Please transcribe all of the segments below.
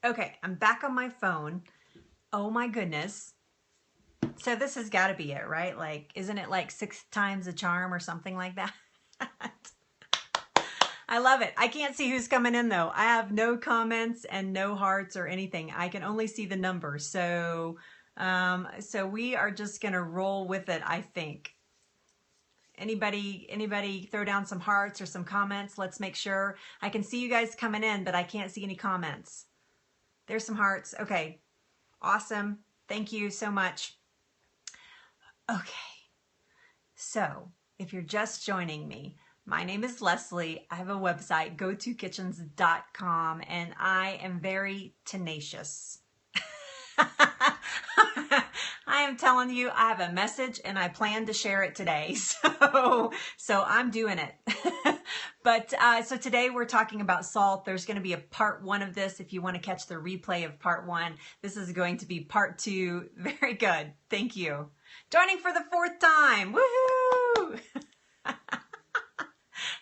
Okay, I'm back on my phone. Oh my goodness. So this has got to be it, right? Like, isn't it like 6 times a charm or something like that? I love it. I can't see who's coming in though. I have no comments and no hearts or anything. I can only see the numbers. So we are just gonna roll with it, I think. Anybody throw down some hearts or some comments? Let's make sure. I can see you guys coming in, but I can't see any comments. There's some hearts. Okay. Awesome. Thank you so much. Okay. So if you're just joining me, my name is Leslie. I have a website, gotokitchens.com, and I am very tenacious. I am telling you, I have a message and I plan to share it today. So I'm doing it. But so today we're talking about salt. There's going to be a part 1 of this. If you want to catch the replay of part 1, this is going to be part 2. Very good. Thank you. Joining for the 4th time. Woohoo!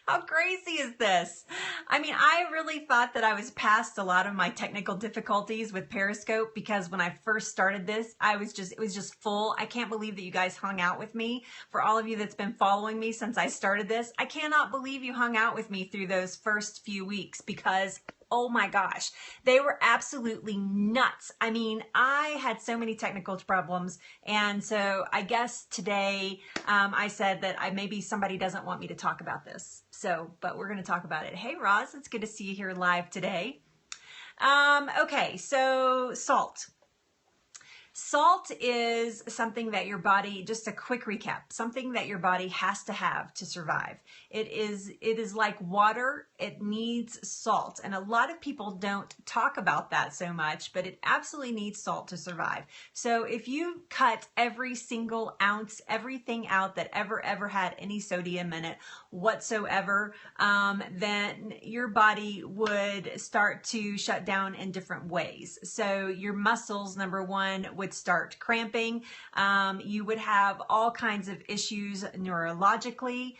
How crazy is this? I mean, I really thought that I was past a lot of my technical difficulties with Periscope, because when I first started this, it was just full. I can't believe that you guys hung out with me. For all of you that's been following me since I started this, I cannot believe you hung out with me through those first few weeks, because oh my gosh, they were absolutely nuts. I mean, I had so many technical problems. And so I guess today I said that maybe somebody doesn't want me to talk about this. But we're going to talk about it. Hey, Roz, it's good to see you here live today. Okay, so salt. Salt is something that your body, just a quick recap, something that your body has to have to survive. It is like water. It needs salt. And a lot of people don't talk about that so much, but it absolutely needs salt to survive. So if you cut every single ounce, everything out that ever had any sodium in it whatsoever, then your body would start to shut down in different ways. So your muscles, number one, would start cramping. You would have all kinds of issues neurologically.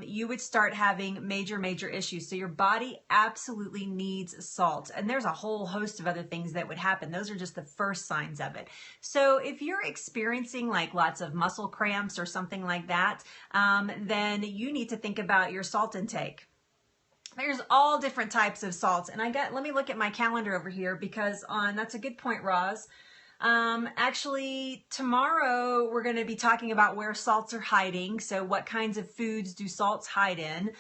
You would start having major issues. So your body absolutely needs salt. And there's a whole host of other things that would happen. Those are just the first signs of it. So if you're experiencing like lots of muscle cramps or something like that, then you need to think about your salt intake. There's all different types of salts. And let me look at my calendar over here, because that's a good point, Roz. Actually, tomorrow we're going to be talking about where salts are hiding. So what kinds of foods do salts hide in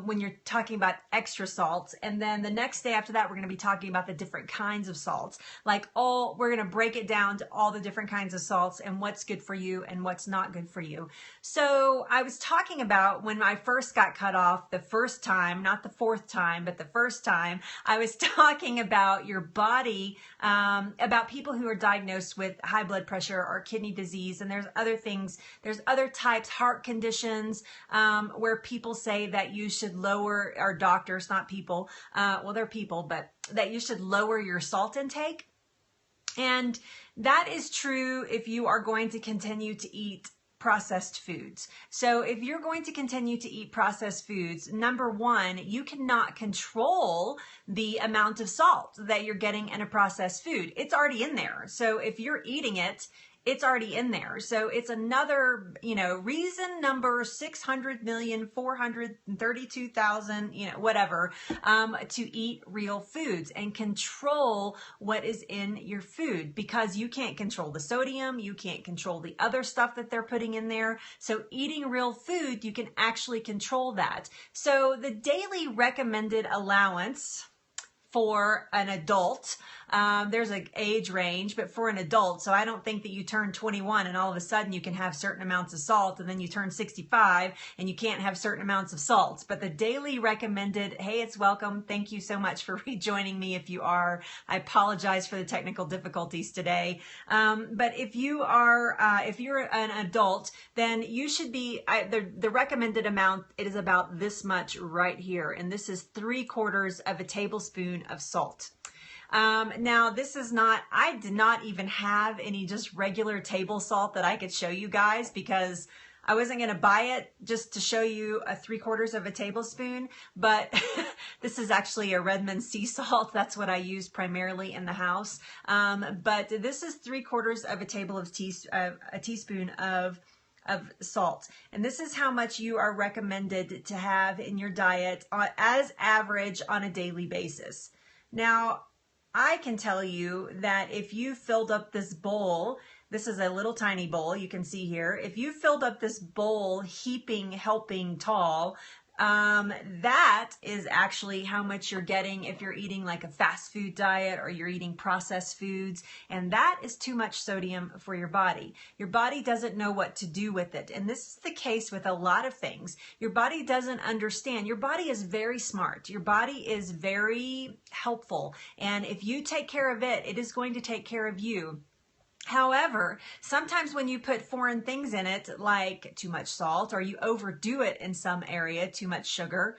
when you're talking about extra salts. And then the next day after that, we're going to be talking about the different kinds of salts. We're going to break it down to all the different kinds of salts and what's good for you and what's not good for you. So I was talking about when I first got cut off the first time, not the 4th time, but the first time, I was talking about your body, about people who are diagnosed with high blood pressure or kidney disease. And there's other things, there's other types, heart conditions, where people say that you should lower, or doctors, not people, well, they're people, but that you should lower your salt intake. And that is true if you are going to continue to eat processed foods. So if you're going to continue to eat processed foods, number one, you cannot control the amount of salt that you're getting in a processed food. It's already in there. So if you're eating it, it's already in there. So it's another, reason number 600,432,000, whatever, to eat real foods and control what is in your food, because you can't control the sodium. You can't control the other stuff that they're putting in there. So eating real food, you can actually control that. So the daily recommended allowance for an adult, there's an age range, but for an adult, so I don't think that you turn 21 and all of a sudden you can have certain amounts of salt, and then you turn 65 and you can't have certain amounts of salt. But the daily recommended, hey, it's welcome. Thank you so much for rejoining me if you are. I apologize for the technical difficulties today. But if you are, if you're an adult, then you should be, the recommended amount, it is about this much right here. And this is 3/4 of a tablespoon of salt. Now this is not, I did not even have any just regular table salt that I could show you guys, because I wasn't going to buy it just to show you a 3/4 of a tablespoon, but this is actually a Redmond sea salt. That's what I use primarily in the house. But this is 3/4 of a teaspoon of salt. And this is how much you are recommended to have in your diet as average on a daily basis. Now, I can tell you that if you filled up this bowl, this is a little tiny bowl you can see here. If you filled up this bowl heaping, helping tall, that is actually how much you're getting if you're eating like a fast food diet or you're eating processed foods. And that is too much sodium for your body. Your body doesn't know what to do with it. And this is the case with a lot of things. Your body doesn't understand. Your body is very smart. Your body is very helpful. And if you take care of it, it is going to take care of you. However, sometimes when you put foreign things in it, like too much salt, or you overdo it in some area, too much sugar,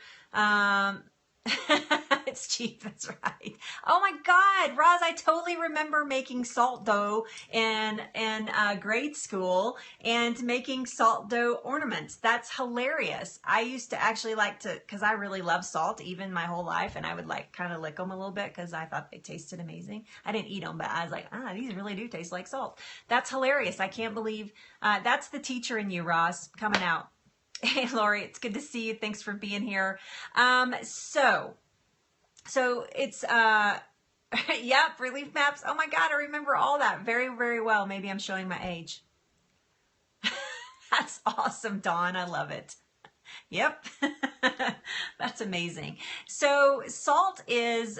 it's cheap, that's right. Oh my God, Roz, I totally remember making salt dough in grade school and making salt dough ornaments. That's hilarious. I used to actually like to, because I really love salt, even my whole life, and I would like kind of lick them a little bit because I thought they tasted amazing. I didn't eat them, but I was like, these really do taste like salt. That's hilarious. I can't believe that's the teacher in you, Roz, coming out. Hey, Lori, it's good to see you. Thanks for being here. So it's, yep, relief maps. Oh my God, I remember all that very, very well. Maybe I'm showing my age. That's awesome, Dawn. I love it. Yep. That's amazing. So salt is,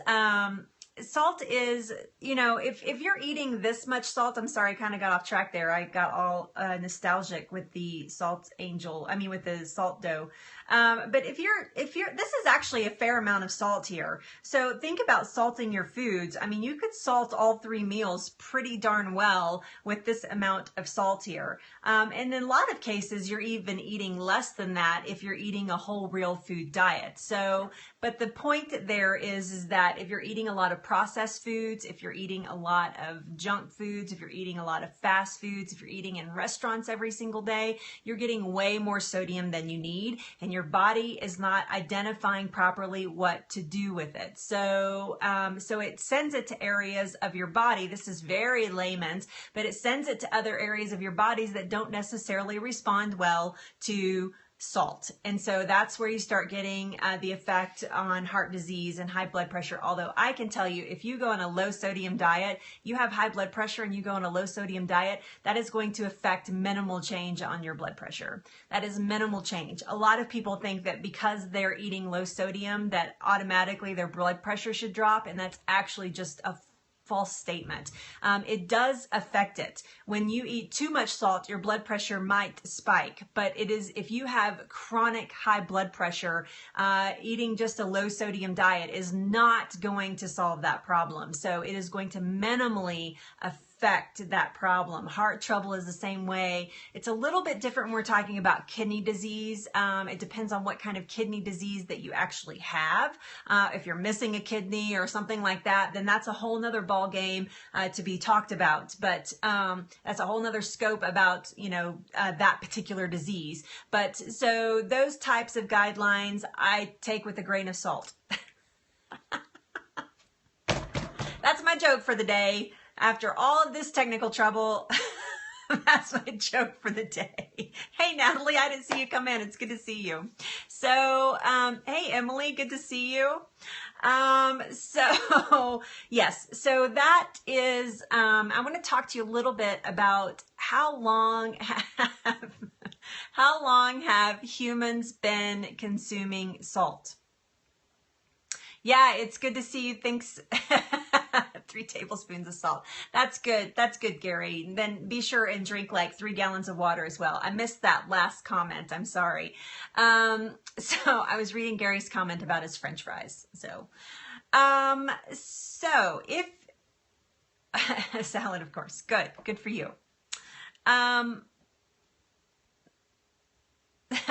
you know, if you're eating this much salt, I'm sorry, I kind of got off track there. I got all nostalgic with the with the salt dough. But if you're, this is actually a fair amount of salt here. So think about salting your foods. I mean, you could salt all 3 meals pretty darn well with this amount of salt here. And in a lot of cases, you're even eating less than that if you're eating a whole real food diet. So, but the point there is that if you're eating a lot of processed foods, if you're eating a lot of junk foods, if you're eating a lot of fast foods, if you're eating in restaurants every single day, you're getting way more sodium than you need, and your body is not identifying properly what to do with it. So, so it sends it to areas of your body. This is very layman's, but it sends it to other areas of your bodies that don't necessarily respond well to salt. And so that's where you start getting the effect on heart disease and high blood pressure. Although I can tell you, if you go on a low sodium diet, you have high blood pressure and you go on a low sodium diet, that is going to affect minimal change on your blood pressure. That is minimal change. A lot of people think that because they're eating low sodium, that automatically their blood pressure should drop. And that's actually just a false statement. It does affect it. When you eat too much salt, your blood pressure might spike, but it is, if you have chronic high blood pressure, eating just a low sodium diet is not going to solve that problem. So it is going to minimally affect that problem. Heart trouble is the same way. It's a little bit different when we're talking about kidney disease. It depends on what kind of kidney disease that you actually have. If you're missing a kidney or something like that, then that's a whole nother ball game to be talked about. But that's a whole nother scope about, you know, that particular disease. But so those types of guidelines I take with a grain of salt. That's my joke for the day. After all of this technical trouble, that's my joke for the day. Hey, Natalie, I didn't see you come in. It's good to see you. So, hey, Emily, good to see you. So yes, so that is, I want to talk to you a little bit about how long have humans been consuming salt? Yeah, it's good to see you. Thanks. 3 tablespoons of salt. That's good. That's good, Gary. Then be sure and drink like 3 gallons of water as well. I missed that last comment. I'm sorry. So I was reading Gary's comment about his French fries. So if salad, of course. Good for you.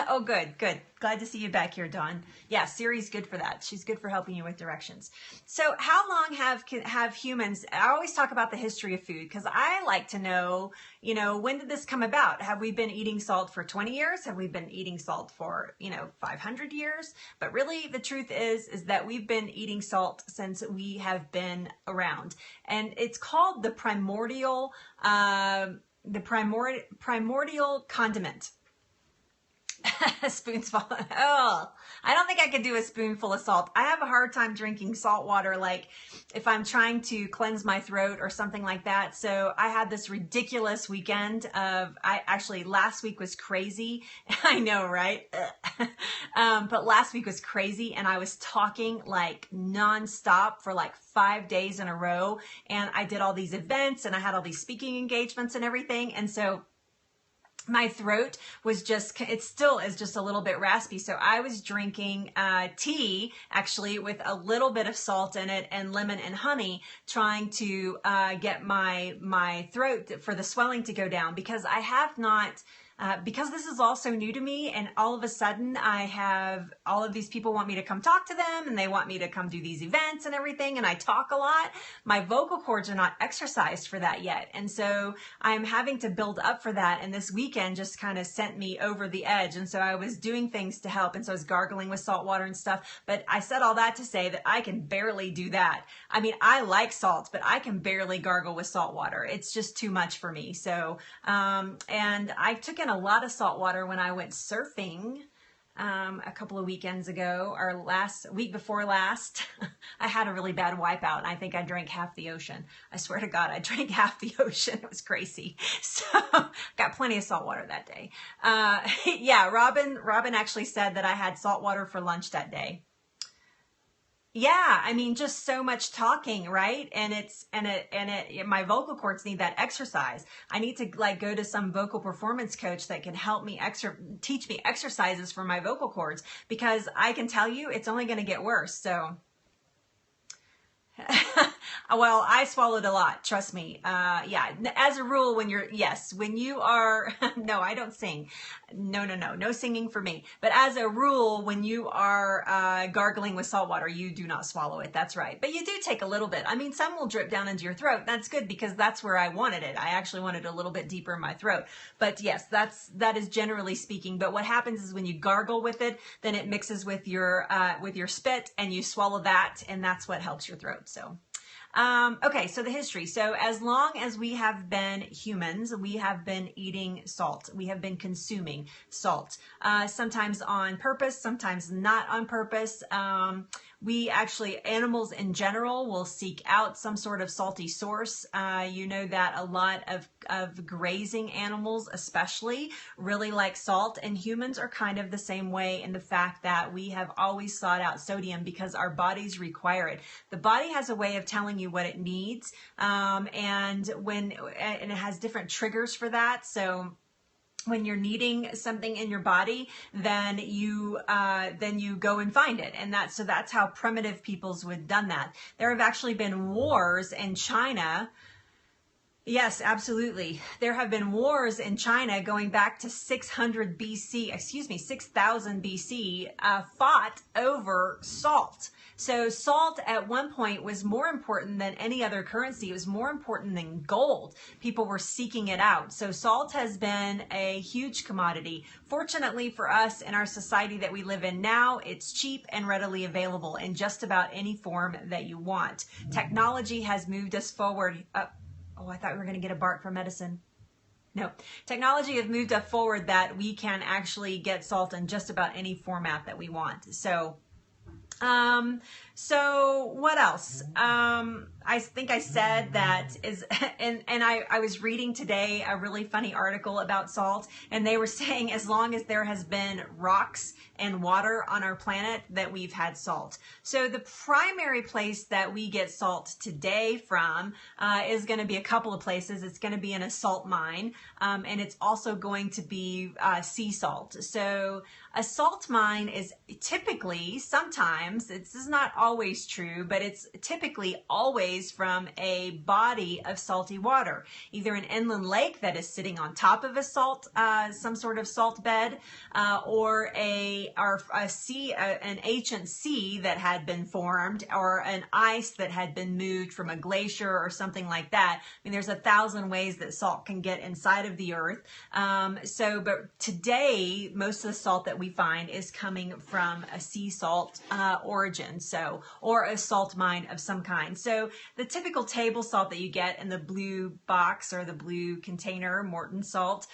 Oh, good, good. Glad to see you back here, Dawn. Yeah, Siri's good for that. She's good for helping you with directions. So how long have humans, I always talk about the history of food because I like to know, when did this come about? Have we been eating salt for 20 years? Have we been eating salt for, 500 years? But really the truth is that we've been eating salt since we have been around. And it's called the primordial condiment. A spoonful. Oh, I don't think I could do a spoonful of salt. I have a hard time drinking salt water, like if I'm trying to cleanse my throat or something like that. So I had this ridiculous weekend last week was crazy. I know, right? But last week was crazy and I was talking like nonstop for like 5 days in a row. And I did all these events and I had all these speaking engagements and everything. And so my throat was it still is just a little bit raspy. So I was drinking tea, actually, with a little bit of salt in it and lemon and honey, trying to get my throat for the swelling to go down because I have not... because this is all so new to me and all of a sudden I have all of these people want me to come talk to them and they want me to come do these events and everything and I talk a lot. My vocal cords are not exercised for that yet. And so I'm having to build up for that. And this weekend just kind of sent me over the edge. And so I was doing things to help. And so I was gargling with salt water and stuff. But I said all that to say that I can barely do that. I mean, I like salt, but I can barely gargle with salt water. It's just too much for me. So, and I took in a lot of salt water when I went surfing a couple of weekends ago, or week before last. I had a really bad wipeout and I think I drank half the ocean. I swear to God, I drank half the ocean. It was crazy. So got plenty of salt water that day. Yeah, Robin actually said that I had salt water for lunch that day. Yeah, I mean, just so much talking, right? And my vocal cords need that exercise. I need to like go to some vocal performance coach that can help me teach me exercises for my vocal cords because I can tell you it's only going to get worse. So, well, I swallowed a lot, trust me. Yeah, as a rule, when you are, no, I don't sing. No singing for me. But as a rule, when you are gargling with salt water, you do not swallow it. That's right. But you do take a little bit. I mean, some will drip down into your throat. That's good because that's where I wanted it. I actually wanted it a little bit deeper in my throat. But yes, that is generally speaking. But what happens is when you gargle with it, then it mixes with your spit and you swallow that, and that's what helps your throat. So. Okay, so the history. So as long as we have been humans, we have been eating salt. We have been consuming salt, sometimes on purpose, sometimes not on purpose. Animals in general will seek out some sort of salty source. You know that a lot of grazing animals especially really like salt, and humans are kind of the same way in the fact that we have always sought out sodium because our bodies require it. The body has a way of telling you what it needs, and it has different triggers for that. So when you're needing something in your body, then you go and find it. And that's how primitive peoples would have done that. There have actually been wars in China. Yes, absolutely. There have been wars in China going back to 6000 BC, fought over salt. So salt at one point was more important than any other currency. It was more important than gold. People were seeking it out. So salt has been a huge commodity. Fortunately for us in our society that we live in now, it's cheap and readily available in just about any form that you want. Technology has moved us forward. Oh, I thought we were going to get a bark for medicine. No, technology has moved us forward that we can actually get salt in just about any format that we want. So what else? I think I said that and I was reading today a really funny article about salt, and they were saying as long as there has been rocks and water on our planet that we've had salt. So the primary place that we get salt today from is going to be a couple of places. It's going to be in a salt mine, and it's also going to be sea salt. So A salt mine is typically, sometimes, this is not always true, but it's typically always from a body of salty water, either an inland lake that is sitting on top of a salt, some sort of salt bed, or a sea, an ancient sea that had been formed, or an ice that had been moved from a glacier or something like that. I mean, there's 1,000 ways that salt can get inside of the earth. But today, most of the salt that we find is coming from a sea salt origin, or a salt mine of some kind. So the typical table salt that you get in the blue box or the blue container, Morton salt,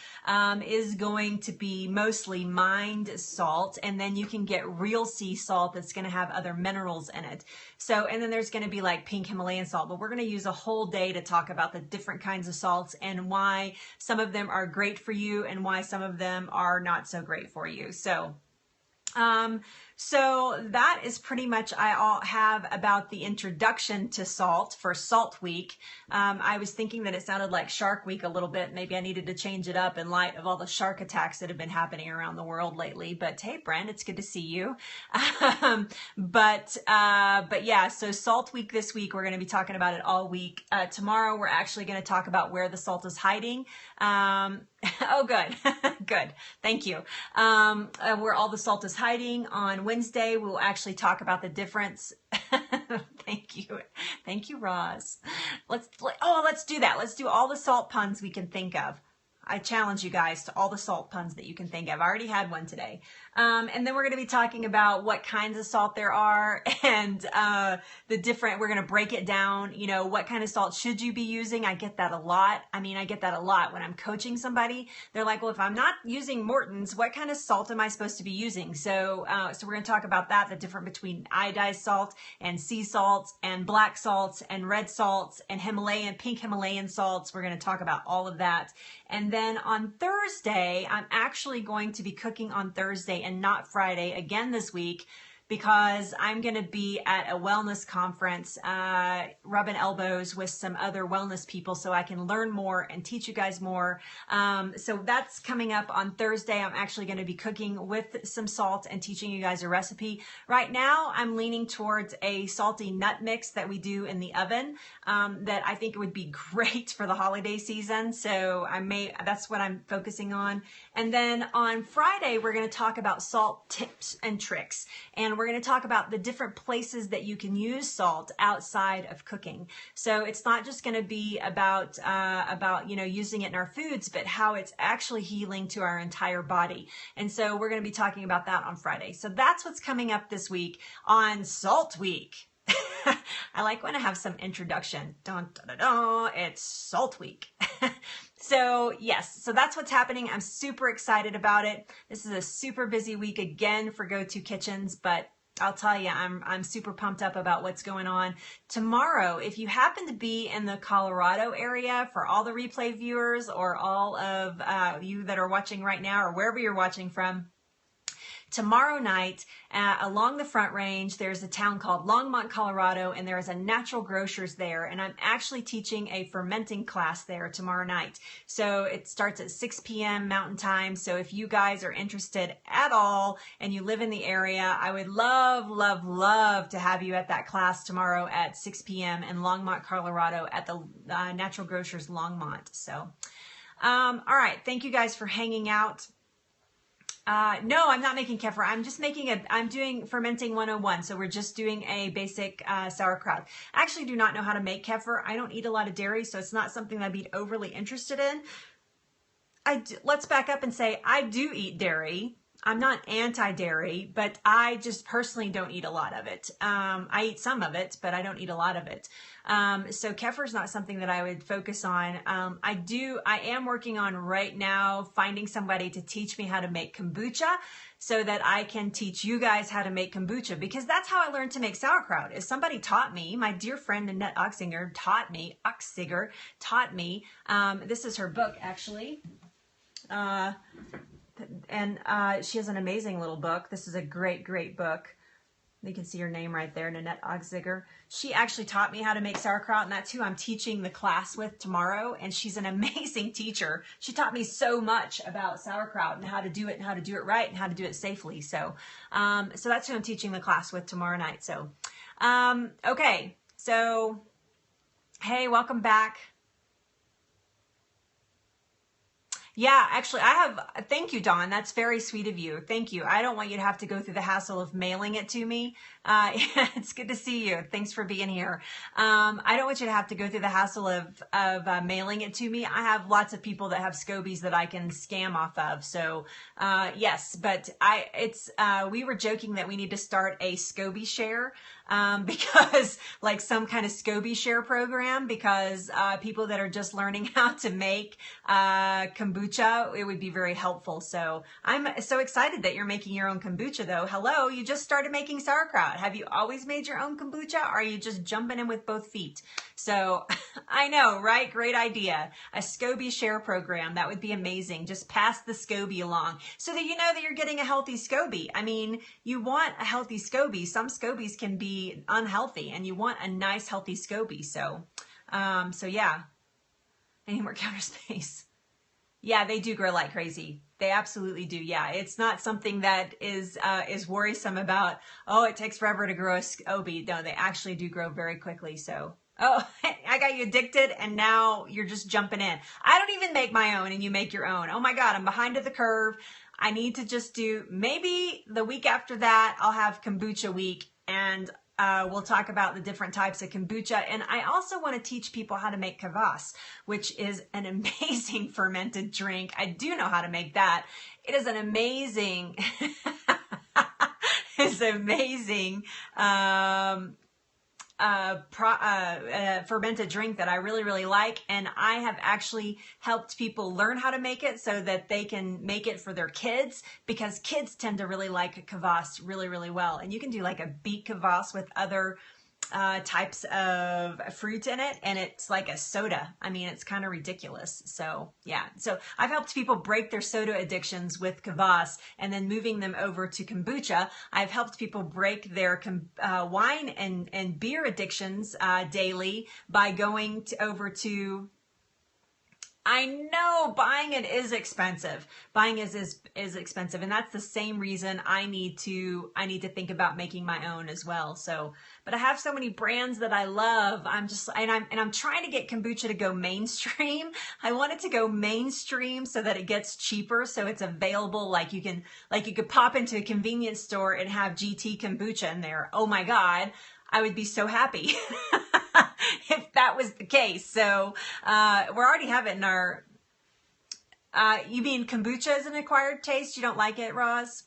is going to be mostly mined salt, and then you can get real sea salt that's going to have other minerals in it. So, and then there's going to be like pink Himalayan salt, but we're going to use a whole day to talk about the different kinds of salts and why some of them are great for you and why some of them are not so great for you. So that is pretty much I have about the introduction to salt for Salt Week. I was thinking that it sounded like Shark Week a little bit. Maybe I needed to change it up in light of all the shark attacks that have been happening around the world lately. But hey, Brent, it's good to see you. But yeah, so Salt Week this week, we're going to be talking about it all week. Tomorrow, we're actually going to talk about where the salt is hiding. Oh, good. Good. Thank you. Where all the salt is hiding. On Wednesday, we'll actually talk about the difference. Thank you. Thank you, Roz. Let's do that. Let's do all the salt puns we can think of. I challenge you guys to all the salt puns that you can think of. I already had one today. And then we're going to be talking about what kinds of salt there are and we're going to break it down, you know, what kind of salt should you be using? I get that a lot. I mean, I get that a lot when I'm coaching somebody. They're like, well, if I'm not using Morton's, what kind of salt am I supposed to be using? So we're going to talk about that, the difference between iodized salt and sea salts and black salts and red salts and pink Himalayan salts. We're going to talk about all of that. And then on Thursday, I'm actually going to be cooking on Thursday and not Friday again this week, because I'm going to be at a wellness conference, rubbing elbows with some other wellness people so I can learn more and teach you guys more. So that's coming up on Thursday. I'm actually going to be cooking with some salt and teaching you guys a recipe. Right now, I'm leaning towards a salty nut mix that we do in the oven that I think would be great for the holiday season. So that's what I'm focusing on. And then on Friday, we're going to talk about salt tips and tricks. And we're going to talk about the different places that you can use salt outside of cooking. So it's not just going to be about using it in our foods, but how it's actually healing to our entire body. And so we're going to be talking about that on Friday. So that's what's coming up this week on Salt Week. I like when I have some introduction. Dun, dun, dun, dun. It's Salt Week. So yes, so that's what's happening. I'm super excited about it. This is a super busy week again for Go-To Kitchens, but I'll tell you, I'm super pumped up about what's going on. Tomorrow, if you happen to be in the Colorado area, for all the replay viewers or all of you that are watching right now or wherever you're watching from, tomorrow night, along the Front Range, there's a town called Longmont, Colorado, and there is a natural grocers there. And I'm actually teaching a fermenting class there tomorrow night. So it starts at 6 p.m. Mountain Time. So if you guys are interested at all and you live in the area, I would love, love, love to have you at that class tomorrow at 6 p.m. in Longmont, Colorado at the Natural Grocers Longmont. So, all right. Thank you guys for hanging out. No, I'm not making kefir. I'm doing fermenting 101. So we're just doing a basic sauerkraut. I actually do not know how to make kefir. I don't eat a lot of dairy, so it's not something I'd be overly interested in. Let's back up and say I do eat dairy. I'm not anti-dairy, but I just personally don't eat a lot of it. I eat some of it, but I don't eat a lot of it. So kefir is not something that I would focus on. I am working on right now finding somebody to teach me how to make kombucha so that I can teach you guys how to make kombucha, because that's how I learned to make sauerkraut. Is somebody taught me. My dear friend Annette Oxinger taught me. This is her book, actually. And she has an amazing little book. This is a great, great book. You can see her name right there, Nanette Ogziger. She actually taught me how to make sauerkraut, and that's who I'm teaching the class with tomorrow. And she's an amazing teacher. She taught me so much about sauerkraut and how to do it and how to do it right and how to do it safely. So, so that's who I'm teaching the class with tomorrow night. So, okay. So, hey, welcome back. Yeah, actually, thank you, Dawn. That's very sweet of you. Thank you. I don't want you to have to go through the hassle of mailing it to me. It's good to see you. Thanks for being here. I don't want you to have to go through the hassle of mailing it to me. I have lots of people that have scobies that I can scam off of. So, yes, but we were joking that we need to start a SCOBY share. Because like some kind of SCOBY share program, because people that are just learning how to make kombucha, it would be very helpful. So I'm so excited that you're making your own kombucha though. Hello, you just started making sauerkraut. Have you always made your own kombucha? Or are you just jumping in with both feet? So I know, right? Great idea. A SCOBY share program. That would be amazing. Just pass the SCOBY along so that you know that you're getting a healthy SCOBY. I mean, you want a healthy SCOBY. Some SCOBYs can be unhealthy and you want a nice healthy SCOBY. So yeah. I need more counter space. Yeah, they do grow like crazy. They absolutely do. Yeah, it's not something that is worrisome about, oh, it takes forever to grow a SCOBY. No, they actually do grow very quickly. So, oh, I got you addicted and now you're just jumping in. I don't even make my own and you make your own. Oh my God, I'm behind the curve. I need to just do, maybe the week after that, I'll have kombucha week and we'll talk about the different types of kombucha. And I also want to teach people how to make kvass, which is an amazing fermented drink. I do know how to make that. It is an amazing, it's amazing, fermented drink that I really, really like. And I have actually helped people learn how to make it so that they can make it for their kids, because kids tend to really like kvass really, really well. And you can do like a beet kvass with other types of fruit in it, and it's like a soda. I mean, it's kind of ridiculous. So yeah, so I've helped people break their soda addictions with kvass, and then moving them over to kombucha. I've helped people break their wine and beer addictions daily by going over to, I know buying it is expensive. Buying is expensive, and that's the same reason I need to think about making my own as well. So, but I have so many brands that I love. I'm trying to get kombucha to go mainstream. I want it to go mainstream so that it gets cheaper, so it's available. Like you could pop into a convenience store and have GT kombucha in there. Oh my God, I would be so happy. If that was the case. So we already have it in our, you mean kombucha is an acquired taste? You don't like it, Roz?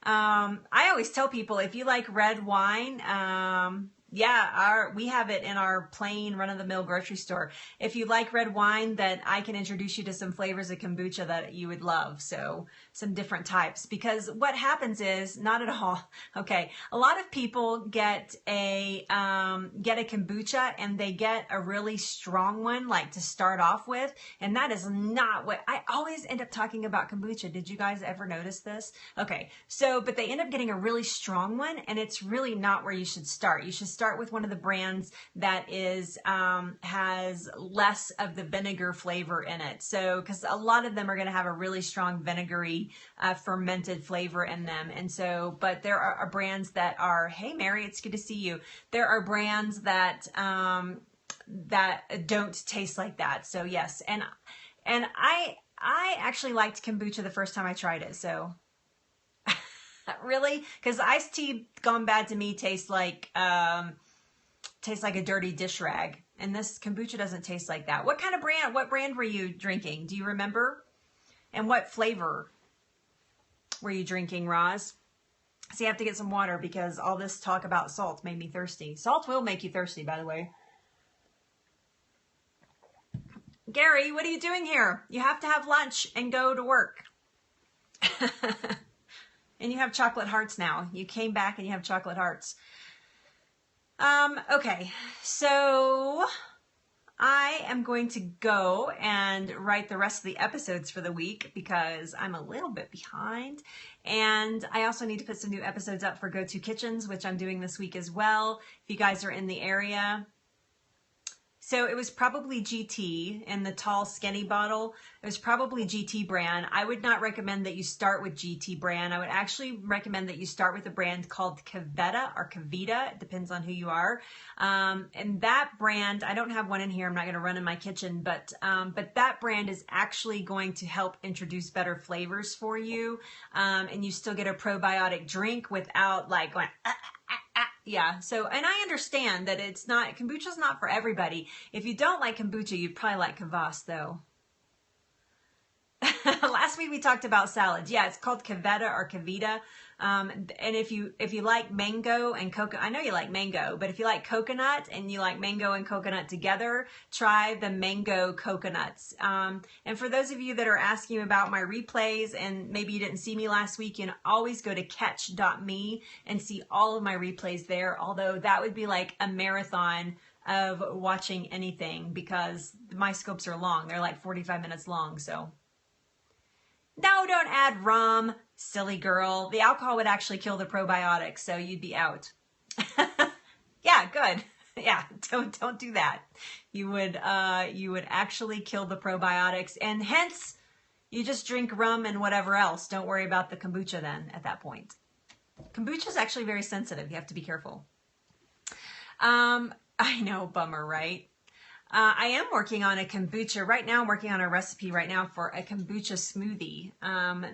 I always tell people, if you like red wine, yeah, we have it in our plain run-of-the-mill grocery store. If you like red wine, then I can introduce you to some flavors of kombucha that you would love. So some different types, because what happens is, not at all. Okay. A lot of people get a kombucha and they get a really strong one, like to start off with. And that is not what I always end up talking about kombucha. Did you guys ever notice this? Okay. So, but they end up getting a really strong one, and it's really not where you should start. You should start with one of the brands that is, has less of the vinegar flavor in it. So, cause a lot of them are going to have a really strong vinegary, fermented flavor in them. And so, but there are brands that are, hey Mary, it's good to see you. There are brands that, that don't taste like that. So yes. And I actually liked kombucha the first time I tried it. So really? Cause iced tea gone bad to me tastes like a dirty dish rag. And this kombucha doesn't taste like that. What brand were you drinking? Do you remember? And what flavor were you drinking, Roz? So you have to get some water because all this talk about salt made me thirsty. Salt will make you thirsty, by the way. Gary, what are you doing here? You have to have lunch and go to work. And you have chocolate hearts now. You came back and you have chocolate hearts. Okay, so I am going to go and write the rest of the episodes for the week because I'm a little bit behind. And I also need to put some new episodes up for Go To Kitchens, which I'm doing this week as well. If you guys are in the area. So it was probably GT in the tall skinny bottle. It was probably GT brand. I would not recommend that you start with GT brand. I would actually recommend that you start with a brand called Kaveta or Kavita. It depends on who you are. And that brand, I don't have one in here. I'm not going to run in my kitchen, but that brand is actually going to help introduce better flavors for you. And you still get a probiotic drink without like going, yeah. So, and I understand that kombucha's not for everybody. If you don't like kombucha, you'd probably like kvass though. Last week we talked about salads. Yeah, it's called Kaveta or Kavita. And if you like mango and coconut, I know you like mango, but if you like coconut and you like mango and coconut together, try the mango coconuts. And for those of you that are asking about my replays and maybe you didn't see me last week, you can always go to catch.me and see all of my replays there. Although that would be like a marathon of watching anything because my scopes are long. They're like 45 minutes long. So no, don't add rum, silly girl. The alcohol would actually kill the probiotics, so you'd be out. Yeah, good. Yeah, don't do that. You would actually kill the probiotics, and hence you just drink rum and whatever else. Don't worry about the kombucha then at that point. Kombucha is actually very sensitive. You have to be careful. I know, bummer, right? I am working on a kombucha. Right now, I'm working on a recipe right now for a kombucha smoothie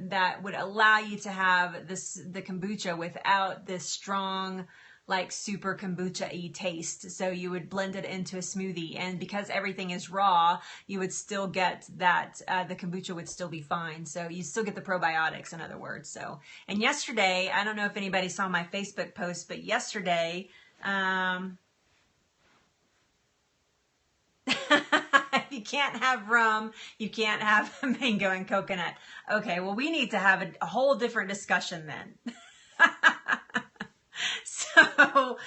that would allow you to have the kombucha without this strong, like super kombucha-y taste. So you would blend it into a smoothie. And because everything is raw, you would still get that, the kombucha would still be fine. So you still get the probiotics, in other words. So, and yesterday, I don't know if anybody saw my Facebook post, but yesterday, you can't have rum, you can't have mango and coconut. Okay, well, we need to have a whole different discussion then. So,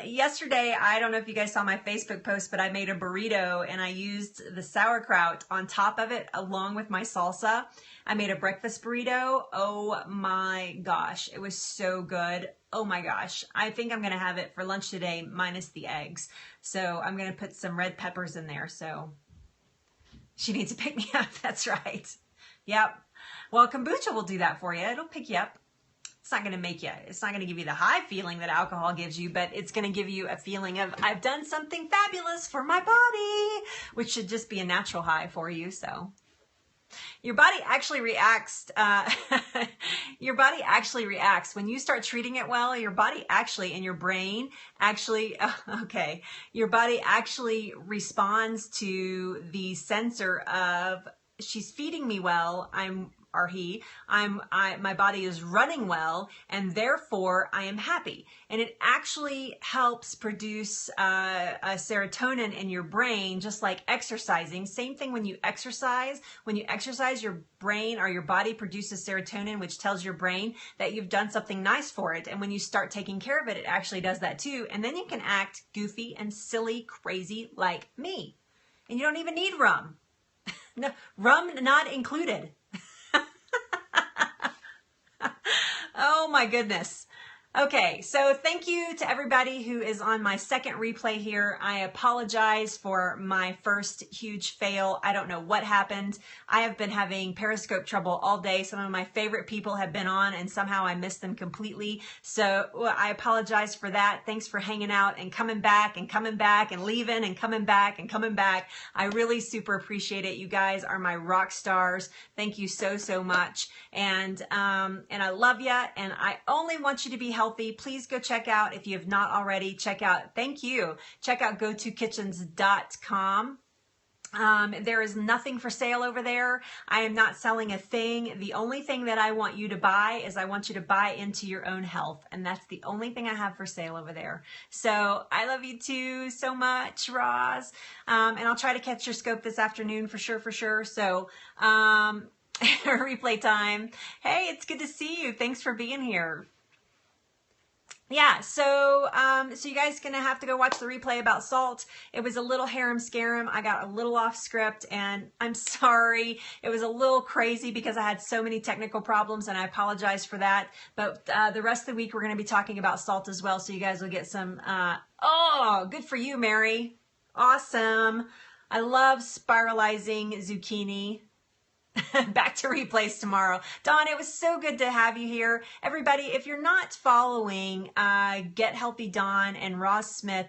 yesterday, I don't know if you guys saw my Facebook post, but I made a burrito and I used the sauerkraut on top of it along with my salsa. I made a breakfast burrito. Oh my gosh, it was so good. Oh my gosh. I think I'm going to have it for lunch today minus the eggs. So I'm going to put some red peppers in there. So she needs to pick me up. That's right. Yep. Well, kombucha will do that for you. It'll pick you up. It's not going to it's not going to give you the high feeling that alcohol gives you, but it's going to give you a feeling of, I've done something fabulous for my body, which should just be a natural high for you. So your body actually reacts, when you start treating it well, your body actually, in your brain actually, your body actually responds to the sensor of, she's feeding me well, my body is running well, and therefore I am happy. And it actually helps produce a serotonin in your brain, just like exercising. Same thing when you exercise. When you exercise, your brain or your body produces serotonin, which tells your brain that you've done something nice for it. And when you start taking care of it, it actually does that too. And then you can act goofy and silly, crazy like me. And you don't even need rum. No, rum not included. Oh my goodness. Okay, so thank you to everybody who is on my second replay here. I apologize for my first huge fail. I don't know what happened. I have been having Periscope trouble all day. Some of my favorite people have been on and somehow I missed them completely. So I apologize for that. Thanks for hanging out and coming back and leaving and coming back and coming back. I really super appreciate it. You guys are my rock stars. Thank you so, so much. And I love you, and I only want you to be healthy. Please go check out, if you have not already, check out gotokitchens.com. There is nothing for sale over there. I am not selling a thing. The only thing that I want you to buy is I want you to buy into your own health. And that's the only thing I have for sale over there. So I love you too so much, Roz. And I'll try to catch your scope this afternoon for sure. So, replay time. Hey, it's good to see you. Thanks for being here. yeah, so so you guys gonna have to go watch the replay about salt. It was a little harem scarum. I got a little off script, and I'm sorry. It was a little crazy because I had so many technical problems, and I apologize for that. But the rest of the week we're gonna be talking about salt as well, so you guys will get some. Oh, good for you, Mary. Awesome. I love spiralizing zucchini. Back to replays tomorrow. Dawn, it was so good to have you here. Everybody, if you're not following Get Healthy Dawn and Roz Smith,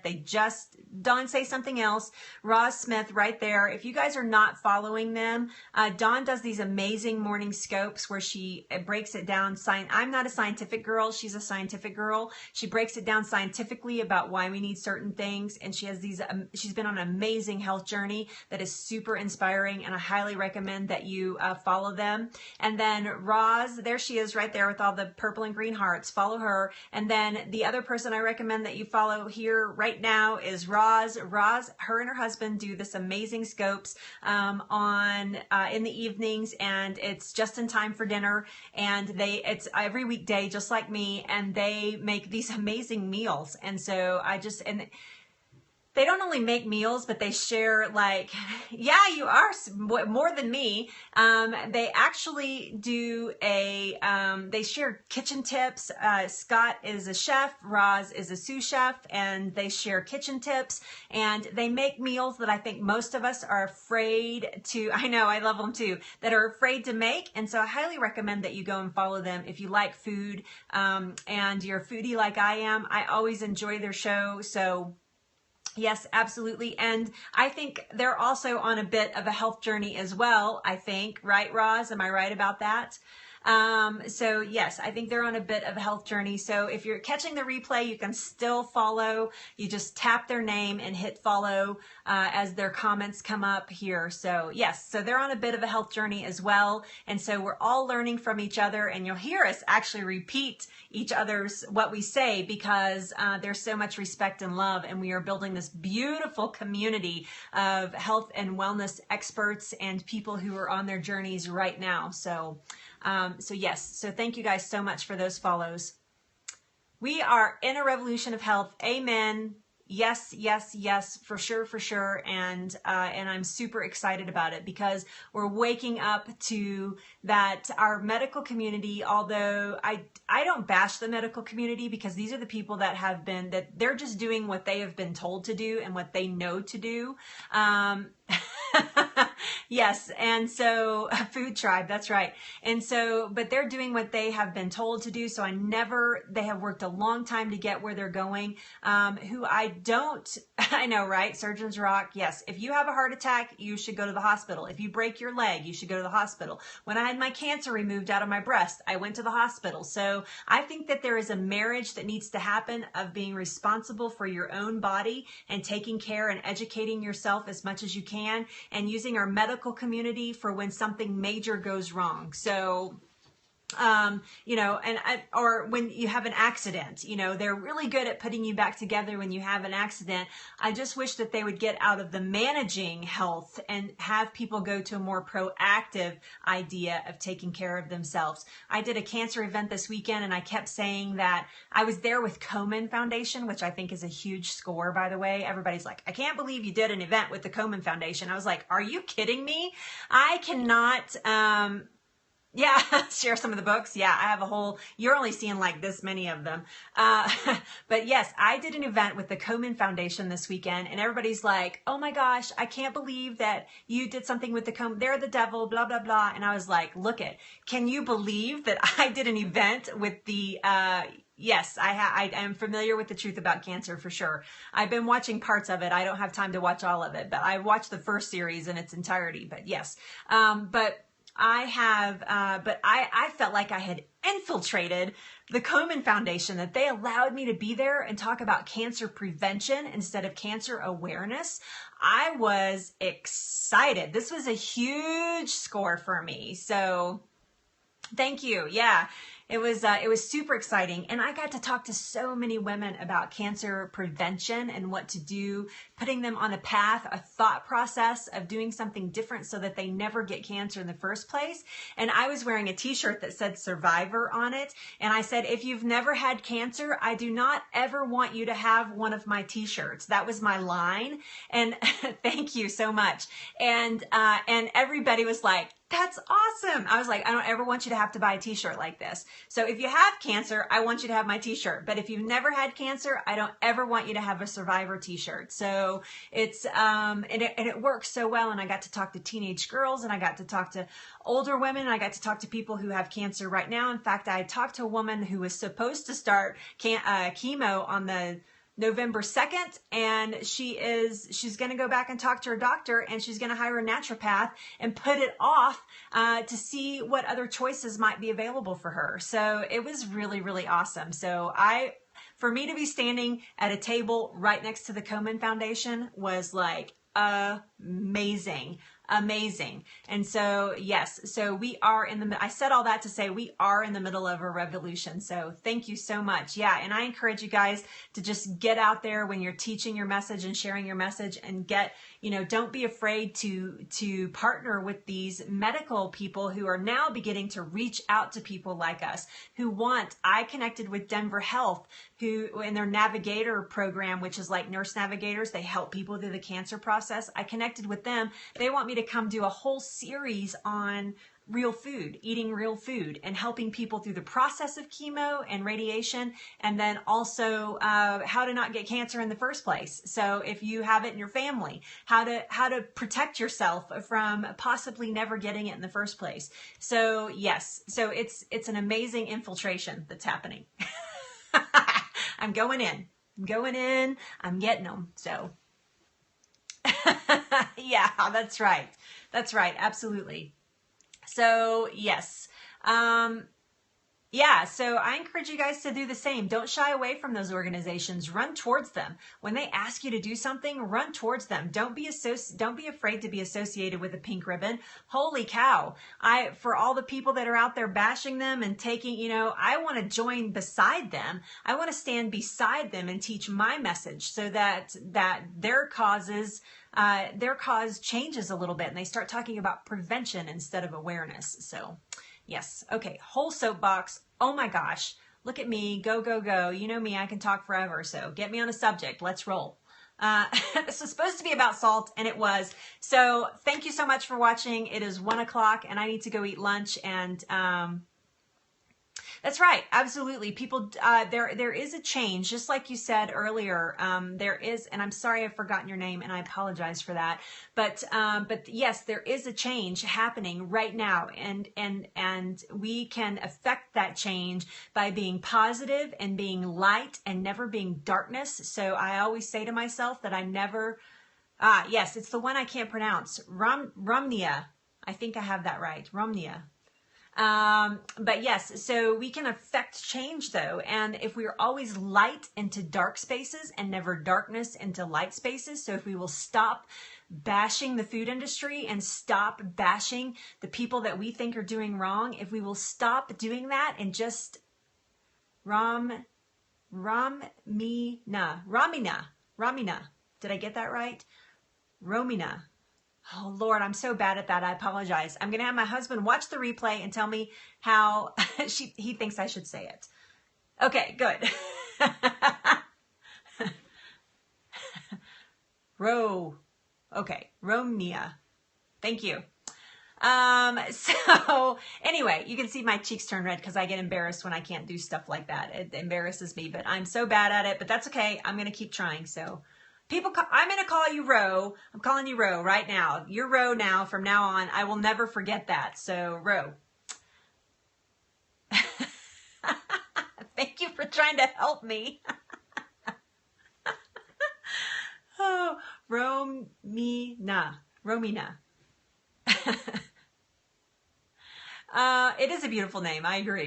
Dawn, say something else. Roz Smith right there. If you guys are not following them, Dawn does these amazing morning scopes where she breaks it down. I'm not a scientific girl. She's a scientific girl. She breaks it down scientifically about why we need certain things. And she has she's been on an amazing health journey that is super inspiring. And I highly recommend that you follow them. And then Roz, there she is right there with all the purple and green hearts. Follow her. And then the other person I recommend that you follow here right now is Roz. Her and her husband do this amazing scopes in the evenings, and it's just in time for dinner. And it's every weekday, just like me, and they make these amazing meals. And so they don't only make meals, but they share, like, yeah, you are more than me. They actually do they share kitchen tips. Scott is a chef, Roz is a sous chef, and they share kitchen tips, and they make meals that I think most of us are afraid to, I know, I love them too, that are afraid to make. And so I highly recommend that you go and follow them if you like food, and you're a foodie like I am. I always enjoy their show. So yes, absolutely. And I think they're also on a bit of a health journey as well, I think. Right, Roz? Am I right about that? So yes, I think they're on a bit of a health journey. So if you're catching the replay, you can still follow. You just tap their name and hit follow as their comments come up here. So yes, so they're on a bit of a health journey as well. And so we're all learning from each other, and you'll hear us actually repeat each other's what we say because there's so much respect and love, and we are building this beautiful community of health and wellness experts and people who are on their journeys right now. So yes, so thank you guys so much for those follows. We are in a revolution of health. Amen. Yes, yes, yes, for sure, for sure. And I'm super excited about it because we're waking up to that. Our medical community, although I don't bash the medical community because these are the people that they're just doing what they have been told to do and what they know to do. Yes, and so food tribe, that's right. And so, but they're doing what they have been told to do. So they have worked a long time to get where they're going. I know, right? Surgeons rock. Yes. If you have a heart attack, you should go to the hospital. If you break your leg, you should go to the hospital. When I had my cancer removed out of my breast, I went to the hospital. So I think that there is a marriage that needs to happen of being responsible for your own body and taking care and educating yourself as much as you can, and using our medical community for when something major goes wrong. So, or when you have an accident, they're really good at putting you back together when you have an accident. I just wish that they would get out of the managing health and have people go to a more proactive idea of taking care of themselves. I did a cancer event this weekend, and I kept saying that I was there with Komen Foundation, which I think is a huge score, by the way. Everybody's like, I can't believe you did an event with the Komen Foundation. I was like, are you kidding me? I cannot, yeah, share some of the books. Yeah, I have you're only seeing like this many of them. But yes, I did an event with the Komen Foundation this weekend, and everybody's like, oh my gosh, I can't believe that you did something with the Komen. They're the devil, blah, blah, blah. And I was like, can you believe that I did an event with the, yes, I am familiar with the truth about cancer for sure. I've been watching parts of it. I don't have time to watch all of it, but I watched the first series in its entirety. But yes, I felt like I had infiltrated the Komen Foundation, that they allowed me to be there and talk about cancer prevention instead of cancer awareness. I was excited. This was a huge score for me. So thank you. Yeah. It was super exciting. And I got to talk to so many women about cancer prevention and what to do, putting them on a path, a thought process of doing something different so that they never get cancer in the first place. And I was wearing a t-shirt that said survivor on it. And I said, if you've never had cancer, I do not ever want you to have one of my t-shirts. That was my line. And thank you so much. And everybody was like, that's awesome. I was like, I don't ever want you to have to buy a t-shirt like this. So if you have cancer, I want you to have my t-shirt. But if you've never had cancer, I don't ever want you to have a survivor t-shirt. So it's, and it works so well. And I got to talk to teenage girls, and I got to talk to older women. And I got to talk to people who have cancer right now. In fact, I talked to a woman who was supposed to start chemo on the November 2nd, and she's going to go back and talk to her doctor, and she's going to hire a naturopath and put it off to see what other choices might be available for her. So it was really, really awesome. So for me to be standing at a table right next to the Komen Foundation was like amazing. And so, yes, so we are I said all that to say we are in the middle of a revolution. So thank you so much. Yeah. And I encourage you guys to just get out there when you're teaching your message and sharing your message, and don't be afraid to partner with these medical people who are now beginning to reach out to people like us I connected with Denver Health, who in their navigator program, which is like nurse navigators, they help people through the cancer process. I connected with them. They want me to come do a whole series on real food, eating real food, and helping people through the process of chemo and radiation, and then also how to not get cancer in the first place. So if you have it in your family, how to protect yourself from possibly never getting it in the first place. So yes, so it's an amazing infiltration that's happening. I'm going in, I'm getting them. So yeah, that's right. Absolutely. So yes. Yeah, so I encourage you guys to do the same. Don't shy away from those organizations. Run towards them. When they ask you to do something, run towards them. Don't be afraid to be associated with a pink ribbon. Holy cow. For all the people that are out there bashing them and taking, I want to join beside them. I want to stand beside them and teach my message so that their cause changes a little bit, and they start talking about prevention instead of awareness. So yes. Okay. Whole soapbox. Oh my gosh. Look at me. Go, go, go. You know me. I can talk forever. So get me on a subject. Let's roll. This was supposed to be about salt, and it was. So thank you so much for watching. It is 1 o'clock, and I need to go eat lunch. And that's right. Absolutely. People, there is a change, just like you said earlier. There is, and I'm sorry I've forgotten your name, and I apologize for that. But yes, there is a change happening right now, and we can affect that change by being positive and being light and never being darkness. So I always say to myself that I never, yes, it's the one I can't pronounce. Romnia. I think I have that right. Romnia. But yes, so we can affect change though. And if we're always light into dark spaces and never darkness into light spaces, so if we will stop bashing the food industry and stop bashing the people that we think are doing wrong, if we will stop doing that and just Ramina. Did I get that right? Romina. Oh, Lord, I'm so bad at that. I apologize. I'm going to have my husband watch the replay and tell me how he thinks I should say it. Okay, good. Okay, Romnia. Thank you. So anyway, you can see my cheeks turn red because I get embarrassed when I can't do stuff like that. It embarrasses me, but I'm so bad at it, but that's okay. I'm going to keep trying. So I'm going to call you Ro. I'm calling you Ro right now. You're Ro now from now on. I will never forget that. So Ro. Thank you for trying to help me. Oh, Romina. It is a beautiful name. I agree.